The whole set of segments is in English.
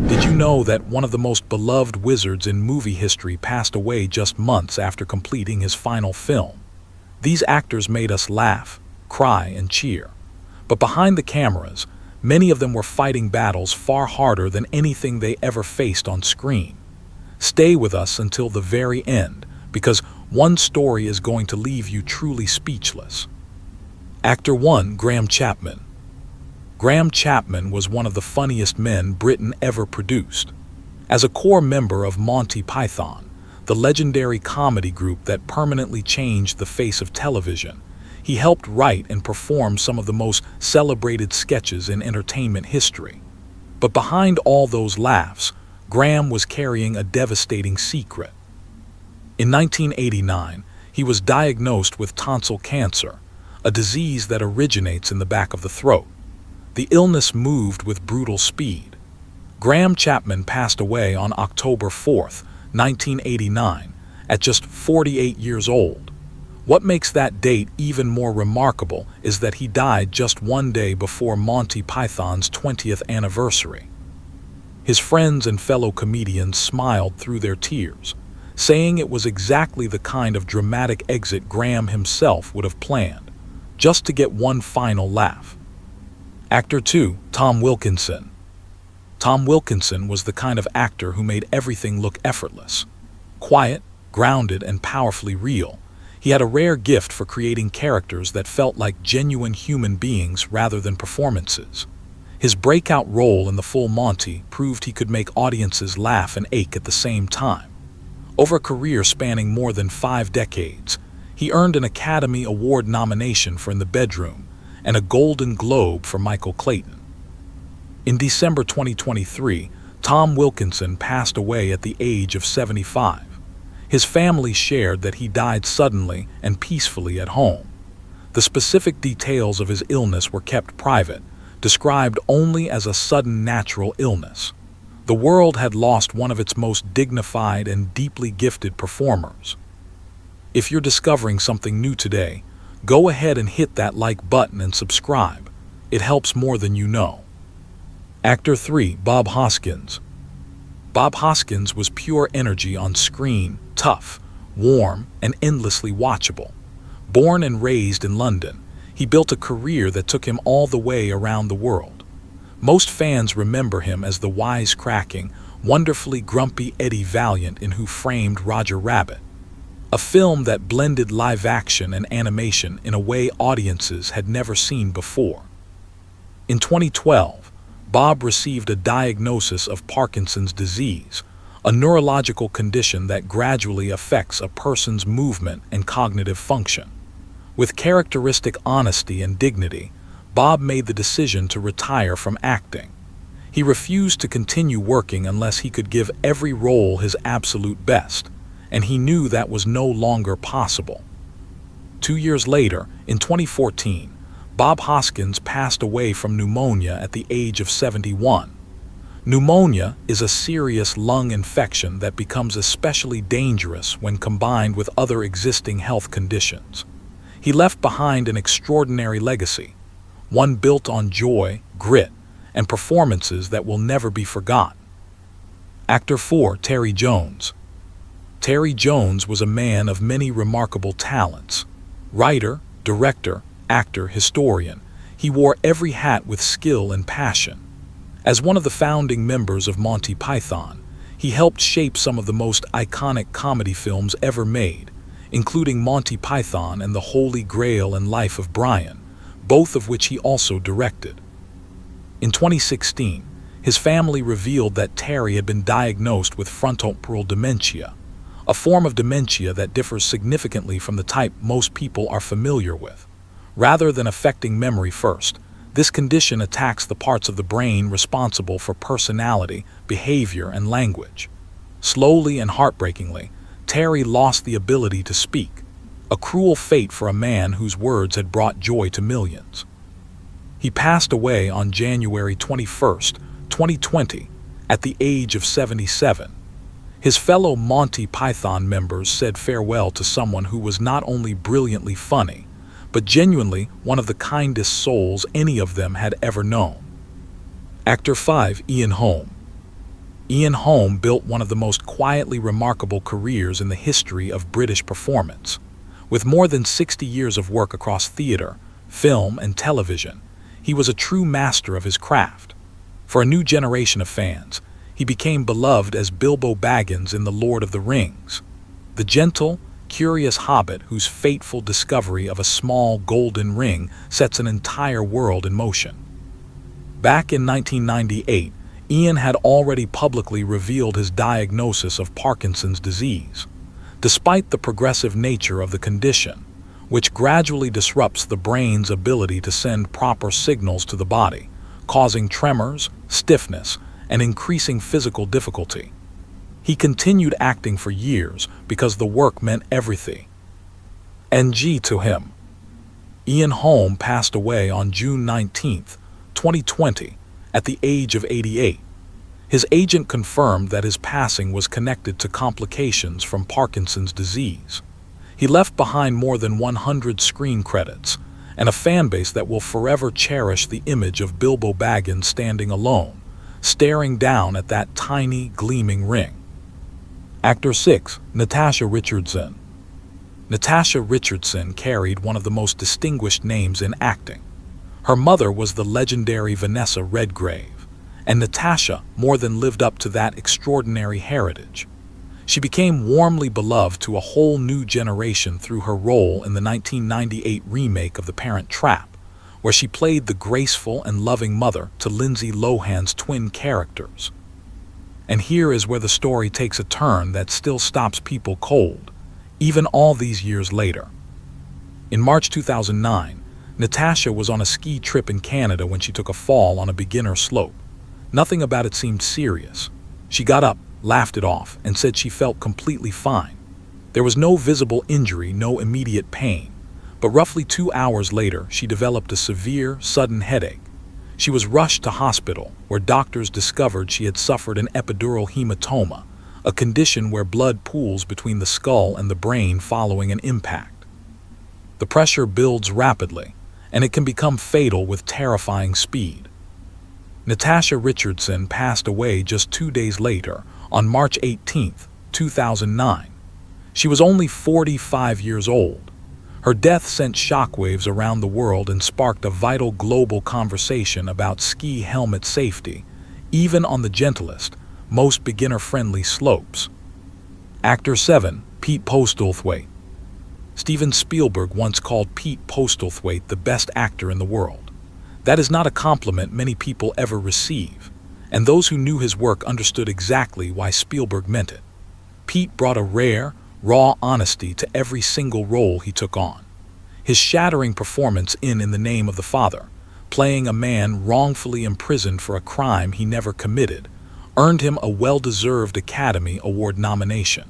Did you know that one of the most beloved wizards in movie history passed away just months after completing his final film? These actors made us laugh, cry, and cheer. But behind the cameras, many of them were fighting battles far harder than anything they ever faced on screen. Stay with us until the very end, because one story is going to leave you truly speechless. Actor 1, Graham Chapman. Graham Chapman was one of the funniest men Britain ever produced. As a core member of Monty Python, the legendary comedy group that permanently changed the face of television, he helped write and perform some of the most celebrated sketches in entertainment history. But behind all those laughs, Graham was carrying a devastating secret. In 1989, he was diagnosed with tonsil cancer, a disease that originates in the back of the throat. The illness moved with brutal speed. Graham Chapman passed away on October 4, 1989, at just 48 years old. What makes that date even more remarkable is that he died just one day before Monty Python's 20th anniversary. His friends and fellow comedians smiled through their tears, saying it was exactly the kind of dramatic exit Graham himself would have planned, just to get one final laugh. Actor 2, Tom Wilkinson. Tom Wilkinson was the kind of actor who made everything look effortless. Quiet, grounded, and powerfully real, he had a rare gift for creating characters that felt like genuine human beings rather than performances. His breakout role in The Full Monty proved he could make audiences laugh and ache at the same time. Over a career spanning more than 5 decades, he earned an Academy Award nomination for In the Bedroom and a Golden Globe for Michael Clayton. In December 2023, Tom Wilkinson passed away at the age of 75. His family shared that he died suddenly and peacefully at home. The specific details of his illness were kept private, described only as a sudden natural illness. The world had lost one of its most dignified and deeply gifted performers. If you're discovering something new today, go ahead and hit that like button and subscribe. It helps more than you know. Actor 3, Bob Hoskins. Bob Hoskins was pure energy on screen, tough, warm, and endlessly watchable. Born and raised in London, he built a career that took him all the way around the world. Most fans remember him as the wisecracking, wonderfully grumpy Eddie Valiant in Who Framed Roger Rabbit, a film that blended live action and animation in a way audiences had never seen before. In 2012, Bob received a diagnosis of Parkinson's disease, a neurological condition that gradually affects a person's movement and cognitive function. With characteristic honesty and dignity, Bob made the decision to retire from acting. He refused to continue working unless he could give every role his absolute best, and he knew that was no longer possible. 2 years later, in 2014, Bob Hoskins passed away from pneumonia at the age of 71. Pneumonia is a serious lung infection that becomes especially dangerous when combined with other existing health conditions. He left behind an extraordinary legacy, one built on joy, grit, and performances that will never be forgotten. Actor 4, Terry Jones. Terry Jones was a man of many remarkable talents. Writer, director, actor, historian, he wore every hat with skill and passion. As one of the founding members of Monty Python, he helped shape some of the most iconic comedy films ever made, including Monty Python and The Holy Grail and Life of Brian, both of which he also directed. In 2016, his family revealed that Terry had been diagnosed with frontotemporal dementia, a form of dementia that differs significantly from the type most people are familiar with. Rather than affecting memory first, this condition attacks the parts of the brain responsible for personality, behavior, and language. Slowly and heartbreakingly, Terry lost the ability to speak, a cruel fate for a man whose words had brought joy to millions. He passed away on January 21, 2020, at the age of 77. His fellow Monty Python members said farewell to someone who was not only brilliantly funny, but genuinely one of the kindest souls any of them had ever known. Actor 5, Ian Holm. Ian Holm built one of the most quietly remarkable careers in the history of British performance. With more than 60 years of work across theatre, film, and television, he was a true master of his craft. For a new generation of fans, he became beloved as Bilbo Baggins in The Lord of the Rings, the gentle, curious hobbit whose fateful discovery of a small golden ring sets an entire world in motion. Back in 1998, Ian had already publicly revealed his diagnosis of Parkinson's disease. Despite the progressive nature of the condition, which gradually disrupts the brain's ability to send proper signals to the body, causing tremors, stiffness, and increasing physical difficulty, he continued acting for years because the work meant everything. To him. Ian Holm passed away on June 19, 2020, at the age of 88. His agent confirmed that his passing was connected to complications from Parkinson's disease. He left behind more than 100 screen credits and a fanbase that will forever cherish the image of Bilbo Baggins standing alone, staring down at that tiny, gleaming ring. Actor 6. Natasha Richardson. Natasha Richardson carried one of the most distinguished names in acting. Her mother was the legendary Vanessa Redgrave, and Natasha more than lived up to that extraordinary heritage. She became warmly beloved to a whole new generation through her role in the 1998 remake of The Parent Trap, where she played the graceful and loving mother to Lindsay Lohan's twin characters. And here is where the story takes a turn that still stops people cold, even all these years later. In March 2009, Natasha was on a ski trip in Canada when she took a fall on a beginner slope. Nothing about it seemed serious. She got up, laughed it off, and said she felt completely fine. There was no visible injury, no immediate pain, but roughly 2 hours later, she developed a severe, sudden headache. She was rushed to hospital, where doctors discovered she had suffered an epidural hematoma, a condition where blood pools between the skull and the brain following an impact. The pressure builds rapidly, and it can become fatal with terrifying speed. Natasha Richardson passed away just 2 days later, on March 18, 2009. She was only 45 years old. Her death sent shockwaves around the world and sparked a vital global conversation about ski helmet safety, even on the gentlest, most beginner-friendly slopes. Actor 7. Pete Postlethwaite. Steven Spielberg once called Pete Postlethwaite the best actor in the world. That is not a compliment many people ever receive, and those who knew his work understood exactly why Spielberg meant it. Pete brought a rare, raw honesty to every single role he took on. His shattering performance in the Name of the Father, playing a man wrongfully imprisoned for a crime he never committed, earned him a well-deserved Academy Award nomination.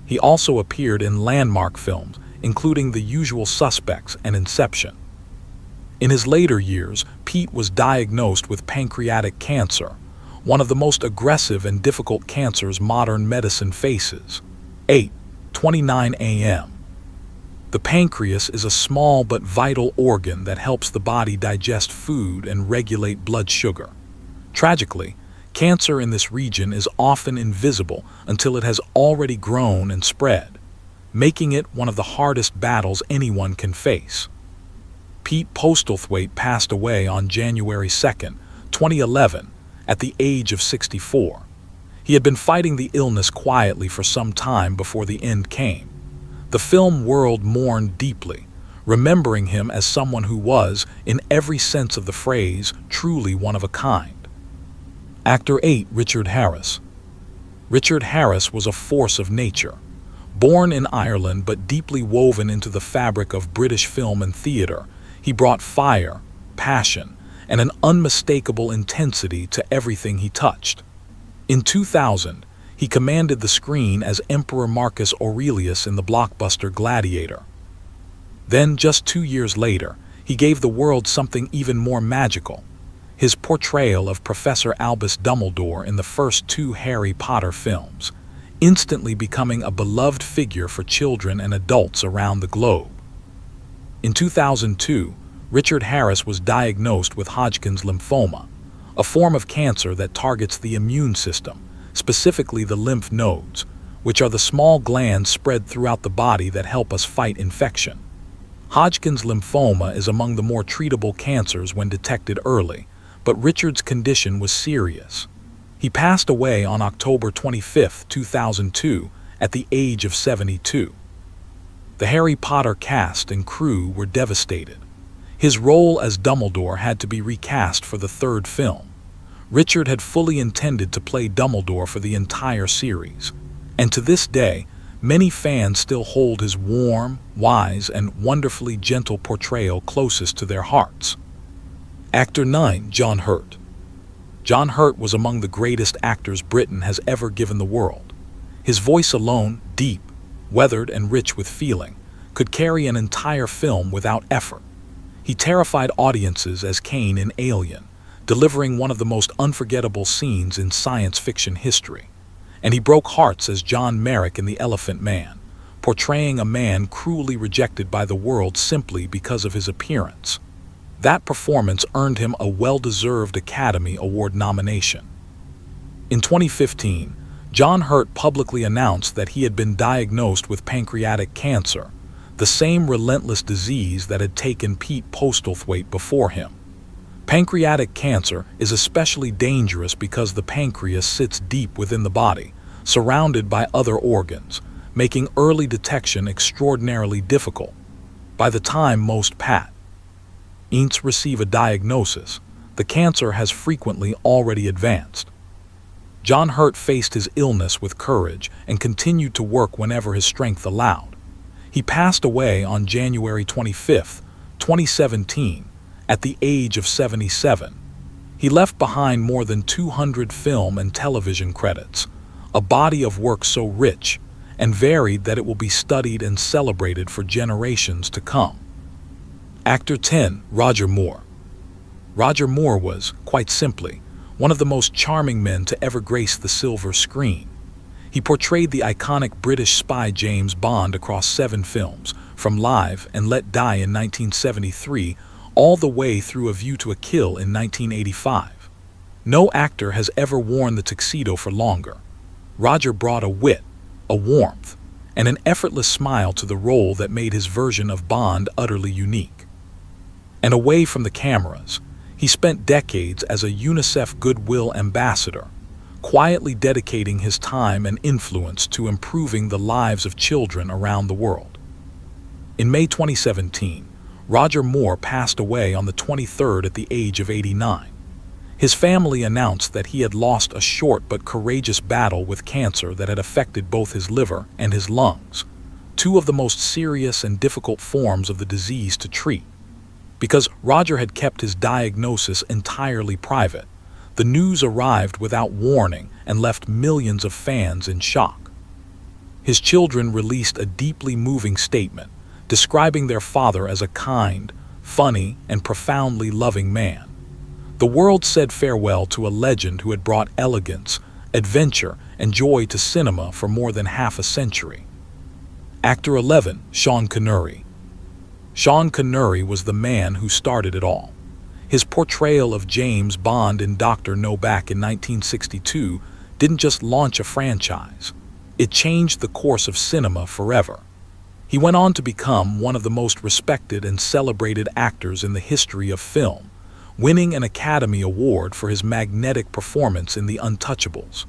He also appeared in landmark films, including The Usual Suspects and Inception. In his later years, Pete was diagnosed with pancreatic cancer, one of the most aggressive and difficult cancers modern medicine faces. 8:29 a.m. The pancreas is a small but vital organ that helps the body digest food and regulate blood sugar. Tragically, cancer in this region is often invisible until it has already grown and spread, making it one of the hardest battles anyone can face. Pete Postlethwaite passed away on January 2, 2011, at the age of 64. He had been fighting the illness quietly for some time before the end came. The film world mourned deeply, remembering him as someone who was, in every sense of the phrase, truly one of a kind. Actor 8. Richard Harris. Richard Harris was a force of nature. Born in Ireland but deeply woven into the fabric of British film and theatre, he brought fire, passion, and an unmistakable intensity to everything he touched. In 2000, he commanded the screen as Emperor Marcus Aurelius in the blockbuster Gladiator. Then, just 2 years later, he gave the world something even more magical: his portrayal of Professor Albus Dumbledore in the first 2 Harry Potter films, instantly becoming a beloved figure for children and adults around the globe. In 2002, Richard Harris was diagnosed with Hodgkin's lymphoma, a form of cancer that targets the immune system, specifically the lymph nodes, which are the small glands spread throughout the body that help us fight infection. Hodgkin's lymphoma is among the more treatable cancers when detected early, but Richard's condition was serious. He passed away on October 25, 2002, at the age of 72. The Harry Potter cast and crew were devastated. His role as Dumbledore had to be recast for the third film. Richard had fully intended to play Dumbledore for the entire series, and to this day, many fans still hold his warm, wise, and wonderfully gentle portrayal closest to their hearts. Actor 9. John Hurt. John Hurt was among the greatest actors Britain has ever given the world. His voice alone, deep, weathered, and rich with feeling, could carry an entire film without effort. He terrified audiences as Kane in Alien, delivering one of the most unforgettable scenes in science fiction history. And he broke hearts as John Merrick in The Elephant Man, portraying a man cruelly rejected by the world simply because of his appearance. That performance earned him a well-deserved Academy Award nomination. In 2015, John Hurt publicly announced that he had been diagnosed with pancreatic cancer, the same relentless disease that had taken Pete Postlethwaite before him. Pancreatic cancer is especially dangerous because the pancreas sits deep within the body, surrounded by other organs, making early detection extraordinarily difficult. By the time most patients receive a diagnosis, the cancer has frequently already advanced. John Hurt faced his illness with courage and continued to work whenever his strength allowed. He passed away on January 25, 2017, at the age of 77. He left behind more than 200 film and television credits, a body of work so rich and varied that it will be studied and celebrated for generations to come. Actor 10. Roger Moore. Roger Moore was, quite simply, one of the most charming men to ever grace the silver screen. He portrayed the iconic British spy James Bond across 7 films, from Live and Let Die in 1973 all the way through A View to a Kill in 1985. No actor has ever worn the tuxedo for longer. Roger brought a wit, a warmth, and an effortless smile to the role that made his version of Bond utterly unique. And away from the cameras, he spent decades as a UNICEF Goodwill Ambassador, quietly dedicating his time and influence to improving the lives of children around the world. In May 2017, Roger Moore passed away on the 23rd at the age of 89. His family announced that he had lost a short but courageous battle with cancer that had affected both his liver and his lungs, 2 of the most serious and difficult forms of the disease to treat. Because Roger had kept his diagnosis entirely private, the news arrived without warning and left millions of fans in shock. His children released a deeply moving statement, describing their father as a kind, funny, and profoundly loving man. The world said farewell to a legend who had brought elegance, adventure, and joy to cinema for more than half a century. Actor 11. Sean Connery. Sean Connery was the man who started it all. His portrayal of James Bond in Dr. No back in 1962 didn't just launch a franchise. It changed the course of cinema forever. He went on to become one of the most respected and celebrated actors in the history of film, winning an Academy Award for his magnetic performance in The Untouchables.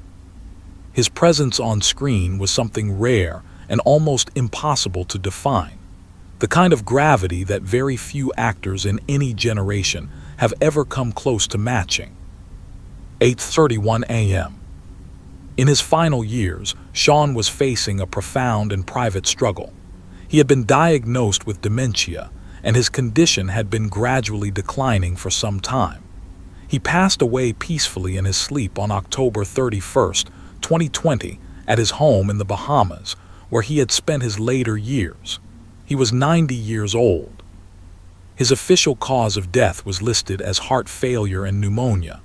His presence on screen was something rare and almost impossible to define, the kind of gravity that very few actors in any generation have ever come close to matching. 8:31 a.m. In his final years, Sean was facing a profound and private struggle. He had been diagnosed with dementia, and his condition had been gradually declining for some time. He passed away peacefully in his sleep on October 31, 2020, at his home in the Bahamas, where he had spent his later years. He was 90 years old. His official cause of death was listed as heart failure and pneumonia,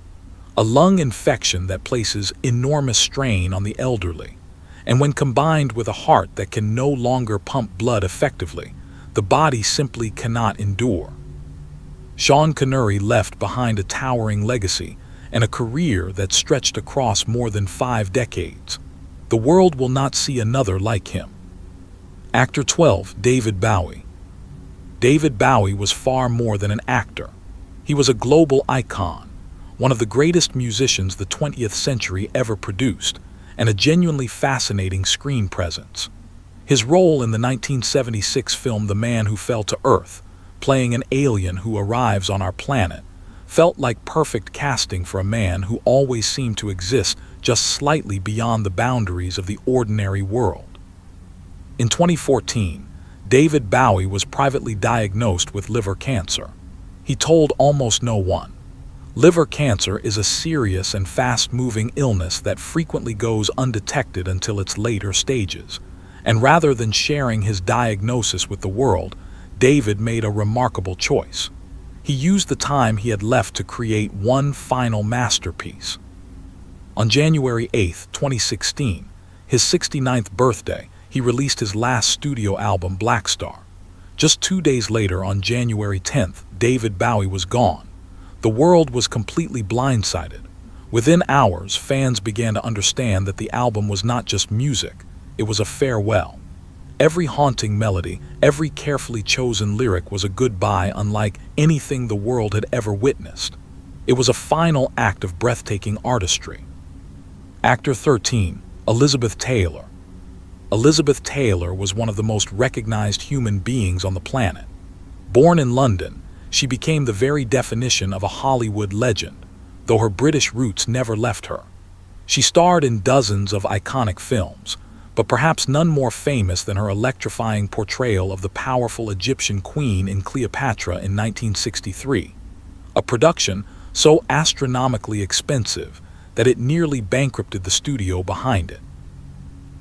a lung infection that places enormous strain on the elderly. And when combined with a heart that can no longer pump blood effectively, the body simply cannot endure. Sean Connery left behind a towering legacy, and a career that stretched across more than 5 decades. The world will not see another like him. Actor 12, David Bowie. David Bowie was far more than an actor. He was a global icon, one of the greatest musicians the 20th century ever produced, and a genuinely fascinating screen presence. His role in the 1976 film The Man Who Fell to Earth, playing an alien who arrives on our planet, felt like perfect casting for a man who always seemed to exist just slightly beyond the boundaries of the ordinary world. In 2014, David Bowie was privately diagnosed with liver cancer. He told almost no one. Liver cancer is a serious and fast-moving illness that frequently goes undetected until its later stages. And rather than sharing his diagnosis with the world, David made a remarkable choice. He used the time he had left to create one final masterpiece. On January 8, 2016, his 69th birthday, he released his last studio album, Black Star. Just 2 days later, on January 10th, David Bowie was gone. The world was completely blindsided. Within hours, fans began to understand that the album was not just music, it was a farewell. Every haunting melody, every carefully chosen lyric was a goodbye unlike anything the world had ever witnessed. It was a final act of breathtaking artistry. Actor 13, Elizabeth Taylor. Elizabeth Taylor was one of the most recognized human beings on the planet. Born in London, she became the very definition of a Hollywood legend, though her British roots never left her. She starred in dozens of iconic films, but perhaps none more famous than her electrifying portrayal of the powerful Egyptian queen in Cleopatra in 1963, a production so astronomically expensive that it nearly bankrupted the studio behind it.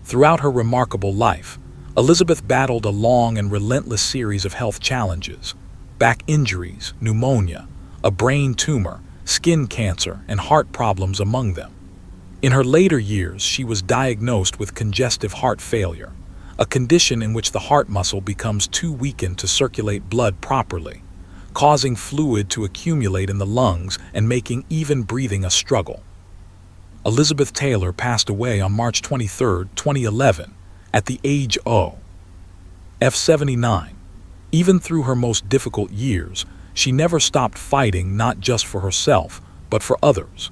Throughout her remarkable life, Elizabeth battled a long and relentless series of health challenges: back injuries, pneumonia, a brain tumor, skin cancer, and heart problems among them. In her later years, she was diagnosed with congestive heart failure, a condition in which the heart muscle becomes too weakened to circulate blood properly, causing fluid to accumulate in the lungs and making even breathing a struggle. Elizabeth Taylor passed away on March 23, 2011, at the age of 79. Even through her most difficult years, she never stopped fighting, not just for herself, but for others.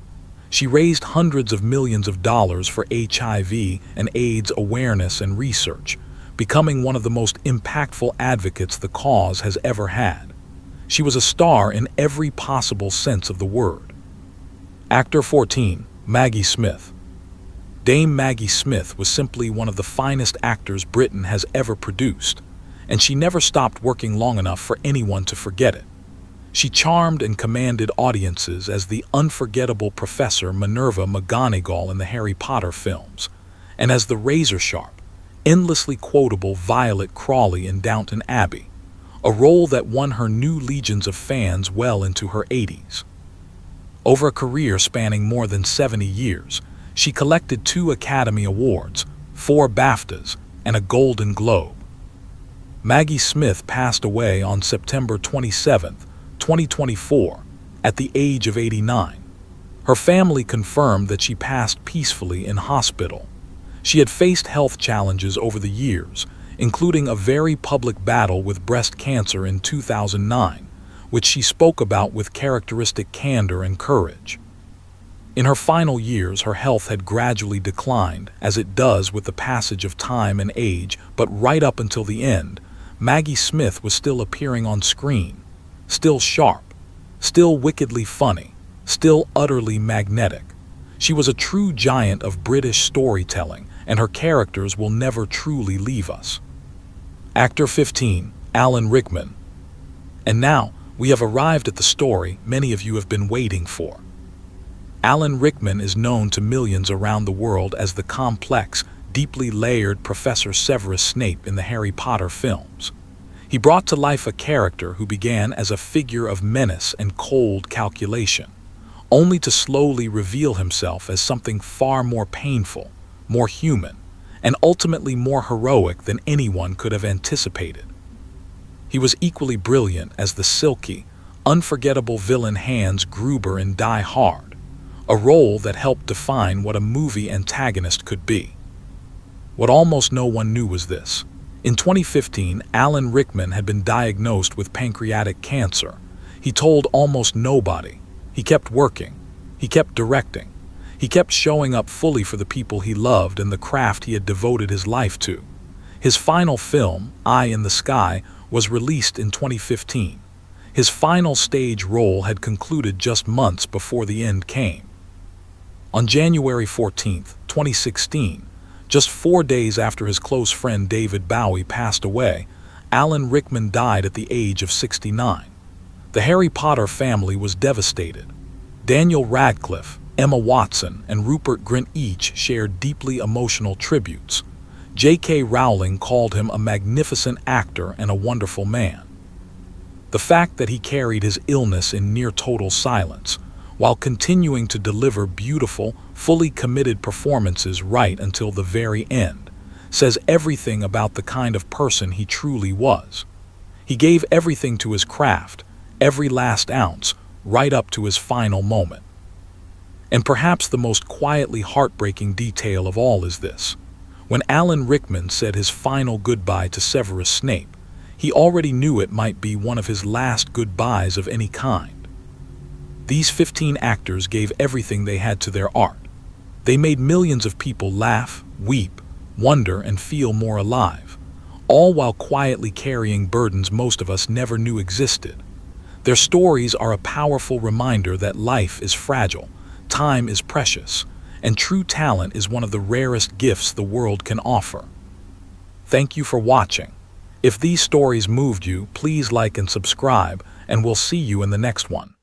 She raised hundreds of millions of dollars for HIV and AIDS awareness and research, becoming one of the most impactful advocates the cause has ever had. She was a star in every possible sense of the word. Actor 14, Maggie Smith. Dame Maggie Smith was simply one of the finest actors Britain has ever produced, and she never stopped working long enough for anyone to forget it. She charmed and commanded audiences as the unforgettable Professor Minerva McGonagall in the Harry Potter films, and as the razor-sharp, endlessly quotable Violet Crawley in Downton Abbey, a role that won her new legions of fans well into her 80s. Over a career spanning more than 70 years, she collected 2 Academy Awards, 4 BAFTAs, and a Golden Globe. Maggie Smith passed away on September 27, 2024, at the age of 89. Her family confirmed that she passed peacefully in hospital. She had faced health challenges over the years, including a very public battle with breast cancer in 2009, which she spoke about with characteristic candor and courage. In her final years, her health had gradually declined, as it does with the passage of time and age, but right up until the end, Maggie Smith was still appearing on screen, still sharp, still wickedly funny, still utterly magnetic. She was a true giant of British storytelling, and her characters will never truly leave us. Actor 15, Alan Rickman. And now, we have arrived at the story many of you have been waiting for. Alan Rickman is known to millions around the world as the complex, deeply layered Professor Severus Snape in the Harry Potter films. He brought to life a character who began as a figure of menace and cold calculation, only to slowly reveal himself as something far more painful, more human, and ultimately more heroic than anyone could have anticipated. He was equally brilliant as the silky, unforgettable villain Hans Gruber in Die Hard, a role that helped define what a movie antagonist could be. What almost no one knew was this. In 2015, Alan Rickman had been diagnosed with pancreatic cancer. He told almost nobody. He kept working. He kept directing. He kept showing up fully for the people he loved and the craft he had devoted his life to. His final film, Eye in the Sky, was released in 2015. His final stage role had concluded just months before the end came. On January 14, 2016, just 4 days after his close friend David Bowie passed away, Alan Rickman died at the age of 69. The Harry Potter family was devastated. Daniel Radcliffe, Emma Watson, and Rupert Grint each shared deeply emotional tributes. J.K. Rowling called him a magnificent actor and a wonderful man. The fact that he carried his illness in near total silence, while continuing to deliver beautiful, fully committed performances right until the very end, says everything about the kind of person he truly was. He gave everything to his craft, every last ounce, right up to his final moment. And perhaps the most quietly heartbreaking detail of all is this. When Alan Rickman said his final goodbye to Severus Snape, he already knew it might be one of his last goodbyes of any kind. These 15 actors gave everything they had to their art. They made millions of people laugh, weep, wonder, and feel more alive, all while quietly carrying burdens most of us never knew existed. Their stories are a powerful reminder that life is fragile, time is precious, and true talent is one of the rarest gifts the world can offer. Thank you for watching. If these stories moved you, please like and subscribe, and we'll see you in the next one.